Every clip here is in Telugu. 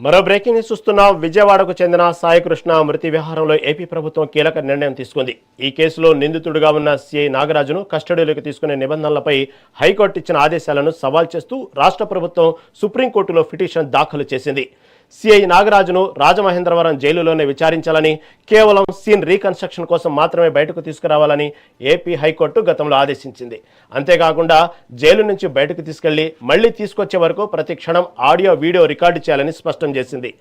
మరో బ్రేకింగ్ న్యూస్ చూస్తున్నాం. విజయవాడకు చెందిన సాయికృష్ణ మృతి వ్యవహారంలో ఏపీ ప్రభుత్వం కీలక నిర్ణయం తీసుకుంది. ఈ కేసులో నిందితుడిగా ఉన్న సిఐ నాగరాజును కస్టడీలోకి తీసుకునే నిబంధనలపై హైకోర్టు ఇచ్చిన ఆదేశాలను సవాల్ చేస్తూ రాష్ట్ర ప్రభుత్వం సుప్రీంకోర్టులో పిటిషన్ దాఖలు చేసింది. సిఐ నాగరాజును రాజమహేంద్రవరం జైలులోనే విచారించాలని, కేవలం సీన్ రీకన్స్ట్రక్షన్ కోసం మాత్రమే బయటకు తీసుకురావాలని ఏపీ హైకోర్టు గతంలో ఆదేశించింది. అంతేకాకుండా జైలు నుంచి బయటకు తీసుకెళ్లి మళ్లీ తీసుకొచ్చే వరకు ప్రతి క్షణం ఆడియో వీడియో రికార్డు చేయాలని స్పష్టం చేసింది.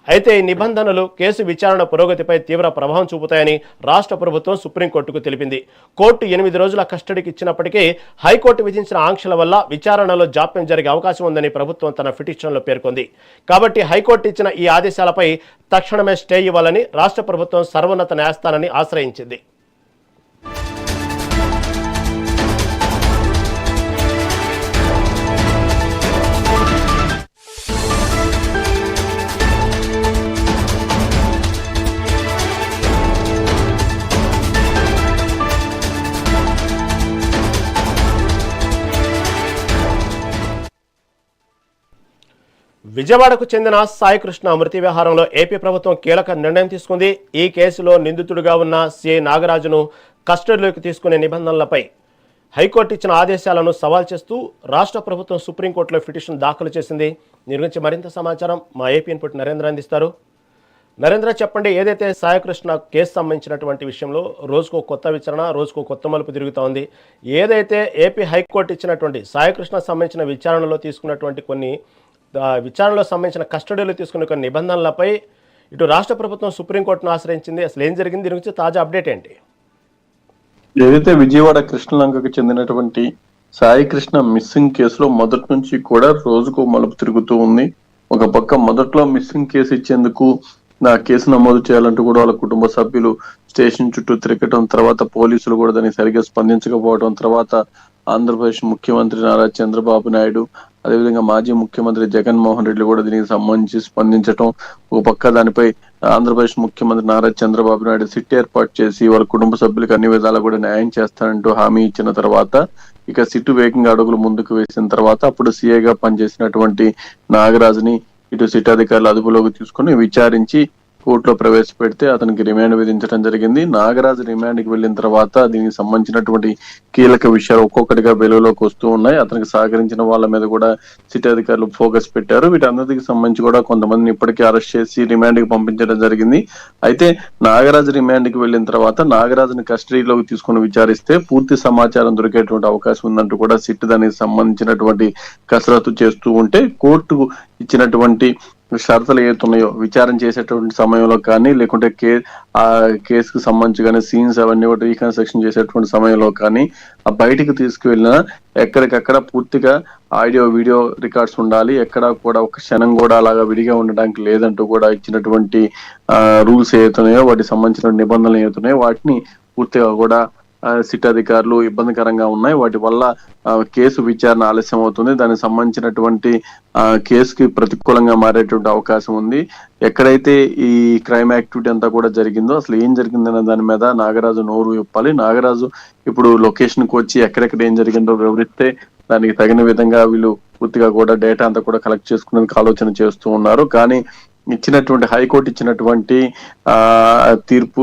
అయితే ఈ నిబంధనలు కేసు విచారణ పురోగతిపై తీవ్ర ప్రభావం చూపుతాయని రాష్ట్ర ప్రభుత్వం సుప్రీంకోర్టుకు తెలిపింది. కోర్టు 8 రోజుల కస్టడీకి ఇచ్చినప్పటికీ హైకోర్టు విధించిన ఆంక్షల వల్ల విచారణలో జాప్యం జరిగే అవకాశం ఉందని ప్రభుత్వం తన పిటిషన్లో పేర్కొంది. కాబట్టి హైకోర్టు ఇచ్చిన ఈ ఆదేశాలపై తక్షణమే స్టే ఇవ్వాలని రాష్ట్ర ప్రభుత్వం సర్వోన్నత న్యాయస్థానాన్ని ఆశ్రయించింది. విజయవాడకు చెందిన సాయికృష్ణ మృతి వ్యవహారంలో ఏపీ ప్రభుత్వం కీలక నిర్ణయం తీసుకుంది. ఈ కేసులో నిందితుడిగా ఉన్న సిఐ నాగరాజును కస్టడీలోకి తీసుకునే నిబంధనలపై హైకోర్టు ఇచ్చిన ఆదేశాలను సవాల్ చేస్తూ రాష్ట్ర ప్రభుత్వం సుప్రీంకోర్టులో పిటిషన్ దాఖలు చేసింది. దీని గురించి మరింత సమాచారం మా ఏపీ ఇన్పుట్ నరేంద్ర అందిస్తారు. నరేంద్ర, చెప్పండి, ఏదైతే సాయికృష్ణ కేసు సంబంధించినటువంటి విషయంలో రోజుకో కొత్త విచారణ, రోజుకో కొత్త మలుపు తిరుగుతూ ఉంది. ఏదైతే ఏపీ హైకోర్టు ఇచ్చినటువంటి సాయికృష్ణ సంబంధించిన విచారణలో తీసుకున్నటువంటి విచారణలో సంబంధించిన కస్టడీలో తీసుకున్న కొన్ని నిబంధనలపై ఇటు రాష్ట్ర ప్రభుత్వం సుప్రీంకోర్టును ఆశ్రయించింది. అసలు ఏం జరిగింది, దీని గురించి తాజా అప్డేట్ ఏంటి? ఏదైతే విజయవాడ కృష్ణలంకకు చెందినటువంటి సాయి కృష్ణ మిస్సింగ్ కేసులో మొదటి నుంచి కూడా రోజుకు మలుపు తిరుగుతూ ఉంది. ఒక పక్క మొదట్లో మిస్సింగ్ కేసు ఇచ్చేందుకు నా కేసు నమోదు చేయాలంటూ కూడా వాళ్ళ కుటుంబ సభ్యులు స్టేషన్ చుట్టూ తిరగటం, తర్వాత పోలీసులు కూడా దానికి సరిగ్గా స్పందించకపోవడం, తర్వాత ఆంధ్రప్రదేశ్ ముఖ్యమంత్రి నారా చంద్రబాబు నాయుడు, అదేవిధంగా మాజీ ముఖ్యమంత్రి జగన్మోహన్ రెడ్డి కూడా దీనికి సంబంధించి స్పందించడం, ఒక పక్క దానిపై ఆంధ్రప్రదేశ్ ముఖ్యమంత్రి నారా చంద్రబాబు నాయుడు సిట్ ఏర్పాటు చేసి వాళ్ళ కుటుంబ సభ్యులకు అన్ని విధాలా కూడా న్యాయం చేస్తానంటూ హామీ ఇచ్చిన తర్వాత ఇక సిట్టు వేగంగా అడుగులు ముందుకు వేసిన తర్వాత అప్పుడు సీఏగా పనిచేసినటువంటి నాగరాజుని ఇటు సిట్ అధికారులు అదుపులోకి తీసుకుని విచారించి కోర్టులో ప్రవేశపెడితే అతనికి రిమాండ్ విధించడం జరిగింది. నాగరాజు రిమాండ్కి వెళ్ళిన తర్వాత దీనికి సంబంధించినటువంటి కీలక విషయాలు ఒక్కొక్కటిగా వెలుగులోకి వస్తూ ఉన్నాయి. అతనికి సహకరించిన వాళ్ళ మీద కూడా సిటీ అధికారులు ఫోకస్ పెట్టారు. వీటన్నిటికి సంబంధించి కూడా కొంతమందిని ఇప్పటికీ అరెస్ట్ చేసి రిమాండ్ కి పంపించడం జరిగింది. అయితే నాగరాజు రిమాండ్ కి వెళ్ళిన తర్వాత నాగరాజుని కస్టడీలోకి తీసుకుని విచారిస్తే పూర్తి సమాచారం దొరికేటువంటి అవకాశం ఉందంటూ కూడా సిట్ దానికి సంబంధించినటువంటి కసరత్తు చేస్తూ ఉంటే కోర్టు ఇచ్చినటువంటి షరతులు ఏతున్నాయో విచారణ చేసేటువంటి సమయంలో కానీ, లేకుంటే కేసుకు సంబంధించి కానీ సీన్స్ అవన్నీ కూడా రీకన్స్ట్రక్షన్ చేసేటువంటి సమయంలో కానీ ఆ బయటికి తీసుకువెళ్ళిన ఎక్కడికక్కడ పూర్తిగా ఆడియో వీడియో రికార్డ్స్ ఉండాలి, ఎక్కడ కూడా ఒక క్షణం కూడా అలాగా విడిగా ఉండడానికి లేదంటూ కూడా ఇచ్చినటువంటి రూల్స్ ఏతున్నాయో వాటికి సంబంధించిన నిబంధనలు ఏతున్నాయో వాటిని పూర్తిగా కూడా సిట్ అధికారులు ఇబ్బందికరంగా ఉన్నాయి. వాటి వల్ల కేసు విచారణ ఆలస్యం అవుతుంది. దానికి సంబంధించినటువంటి కేసుకి ప్రతికూలంగా మారేటువంటి అవకాశం ఉంది. ఎక్కడైతే ఈ క్రైమ్ యాక్టివిటీ అంతా కూడా జరిగిందో అసలు ఏం జరిగిందనే దాని మీద నాగరాజు నోరు విప్పాలి. నాగరాజు ఇప్పుడు లొకేషన్ కు వచ్చి ఎక్కడెక్కడ ఏం జరిగిందో వివరిస్తే దానికి తగిన విధంగా వీళ్ళు పూర్తిగా కూడా డేటా అంతా కూడా కలెక్ట్ చేసుకునేందుకు ఆలోచన చేస్తూ ఉన్నారు. కానీ ఇచ్చినటువంటి హైకోర్టు ఇచ్చినటువంటి తీర్పు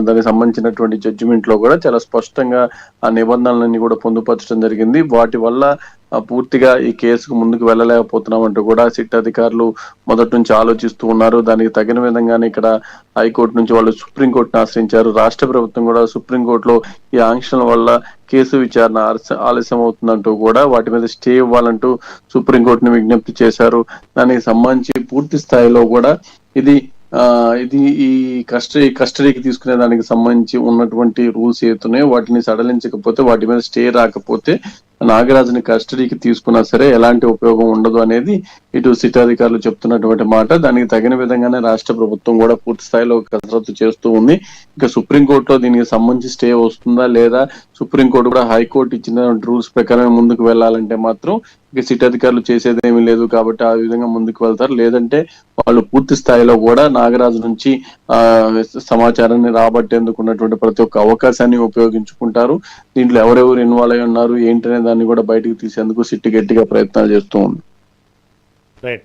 దానికి సంబంధించినటువంటి జడ్జిమెంట్ లో కూడా చాలా స్పష్టంగా ఆ నిబంధనలన్నీ కూడా పొందుపరచడం జరిగింది. వాటి వల్ల పూర్తిగా ఈ కేసుకు ముందుకు వెళ్ళలేకపోతున్నాం అంటూ కూడా సిట్ అధికారులు మొదటి నుంచి ఆలోచిస్తూ ఉన్నారు. దానికి తగిన విధంగానే ఇక్కడ హైకోర్టు నుంచి వాళ్ళు సుప్రీంకోర్టును ఆశ్రయించారు. రాష్ట్ర ప్రభుత్వం కూడా సుప్రీంకోర్టులో ఈ ఆంక్షల వల్ల కేసు విచారణ ఆలస్యం అవుతుందంటూ కూడా వాటి మీద స్టే ఇవ్వాలంటూ సుప్రీంకోర్టుని విజ్ఞప్తి చేశారు. దానికి సంబంధించి పూర్తి స్థాయిలో కూడా ఇది ఈ కస్టడీకి తీసుకునే దానికి సంబంధించి ఉన్నటువంటి రూల్స్ ఏతున్నాయో వాటిని సడలించకపోతే, వాటి మీద స్టే రాకపోతే నాగరాజుని కస్టడీకి తీసుకున్నా సరే ఎలాంటి ఉపయోగం ఉండదు అనేది ఇటు సిట్ అధికారులు చెప్తున్నటువంటి మాట. దానికి తగిన విధంగానే రాష్ట్ర ప్రభుత్వం కూడా పూర్తి స్థాయిలో కసరత్తు చేస్తూ ఉంది. ఇక సుప్రీంకోర్టులో దీనికి సంబంధించి స్టే వస్తుందా లేదా, సుప్రీంకోర్టు కూడా హైకోర్టు ఇచ్చిన రూల్స్ ప్రకారం ముందుకు వెళ్లాలంటే మాత్రం ఇక సిట్ అధికారులు చేసేది ఏమీ లేదు. కాబట్టి ఆ విధంగా ముందుకు వెళ్తారు. లేదంటే వాళ్ళు పూర్తి స్థాయిలో కూడా నాగరాజు నుంచి సమాచారాన్ని రాబట్టేందుకు ఉన్నటువంటి ప్రతి ఒక్క అవకాశాన్ని ఉపయోగించుకుంటారు. దీంట్లో ఎవరెవరు ఇన్వాల్వ్ అయి ఉన్నారు ఏంటనే దాన్ని కూడా బయటకు తీసేందుకు సిట్ గట్టిగా ప్రయత్నాలు చేస్తూ ఉంది.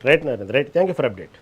Right Narendra, thank you for update.